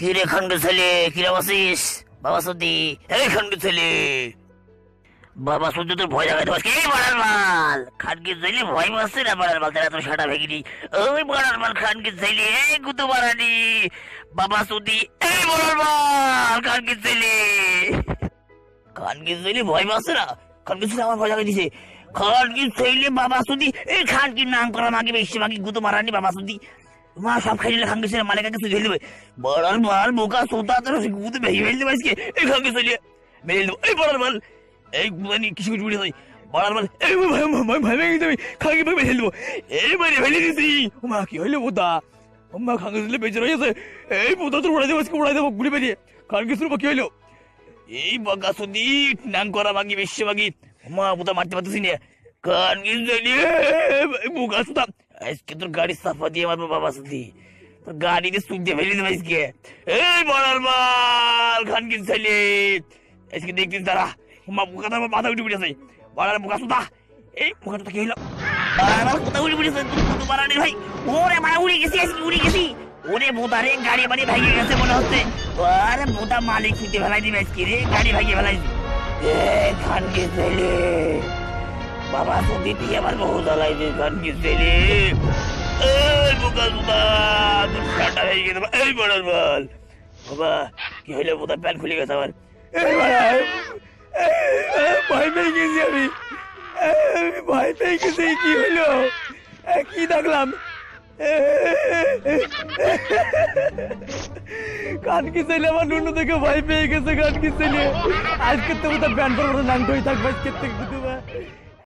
কিরে খন্ড ছেলে, কিরে বসিস? বাবা সত্যি, এই খন্ড ছেলে, বাবা সত্যি তোর ভয় লাগাতে পারছিস? এই বড়ার মাল খানকে ছেলে ভয় পাচ্ছে না? বড়ার মাল তারা তোর সাটা ভেঙে নি। ওই বড়ার মাল খানকে ছেলে, এই গুতো বাড়ানি বাবা সত্যি, এই বড়ার মাল খানকে ছেলে। খানকে ছেলে ভয় পাচ্ছে না? খানকে ছেলে আমার ভয় লাগাই দিছে। খানকে ছেলে বাবা সত্যি, এই খানকে নাম করা মাগে বেশি মাগে গুতো মারানি বাবা সত্যি। মা সব খাই দিলে খানকে ছেলে মালিকাকে তুই ঢেলে দেবে। বড়ার মাল বোকা সোতা তোর গুতো ভেঙে ফেলতে পারিস কে? এই খানকে ছেলে মেরে দেবো। এই বড়ার মাল, এই মানে কিছু কিছু উড়ে যায় বড়ার মাল, এই ভাই ভেঙে দেবে। খানকে ভাই ফেলে দেবো। এই মানে ফেলে দিছি। মা কি হইলো বোতা? মা খানকে ছেলে বেঁচে রয়েছে। এই বোতা তোর উড়াই দেবো, আজকে উড়াই দেবো গুলি বেরিয়ে। খানকে ছেলে কি হইলো? এই বাগা সুদি নাং করা মাগি বেশি মাগি। মা বোতা মারতে পারতেছি না। খানকে ছেলে বোকা সুদা, আজকে তোর গাড়ি সাফা দিয়ে মারবো বাবা সুদি। তোর গাড়িতে সুখ দিয়ে ফেলে দেবো আজকে। এই বড়ার মাল খানকে ছেলে আজকে দেখতিস দাঁড়া। মা বোকা তো আমার মাথা উঠে পড়েছে। বড়ার বোকা সুদা, এই বোকা সুদা কি হইলো? আমার কোথা উঠে পড়েছে তুই বাড়ানি ভাই। ওরে মারা উড়ে গেছি, আজকে উড়ে গেছি। ওরে বোতারে গাড়ি বাড়ি ভেঙে গেছে মনে হচ্ছে। আরে বোতা মালিক ছুটে ফেলাই দিবে আজকে রে, গাড়ি ভেঙে ফেলাইছি। খানকে ছেলে বাবা সত্যি তুই আমার বহু জ্বালাইছে। খানকে ছেলে এই বোকা সুদা তোর সাটা ভেঙে দেবো। এই বড়ার মাল বাবা কি হইলো? বোতা প্যান্ট খুলে গেছে আমার। ভয় পেয়ে গেছি আমি, ভয় পেয়ে গেছি। কি হইলো? কি দেখলাম? কানকি ছেলে আমার নুনু থেকে ভয় পেয়ে গেছে। কানকি ছেলে আজকে তো প্যান্ট পরে নাম ধরে থাকবে আজকে থেকে।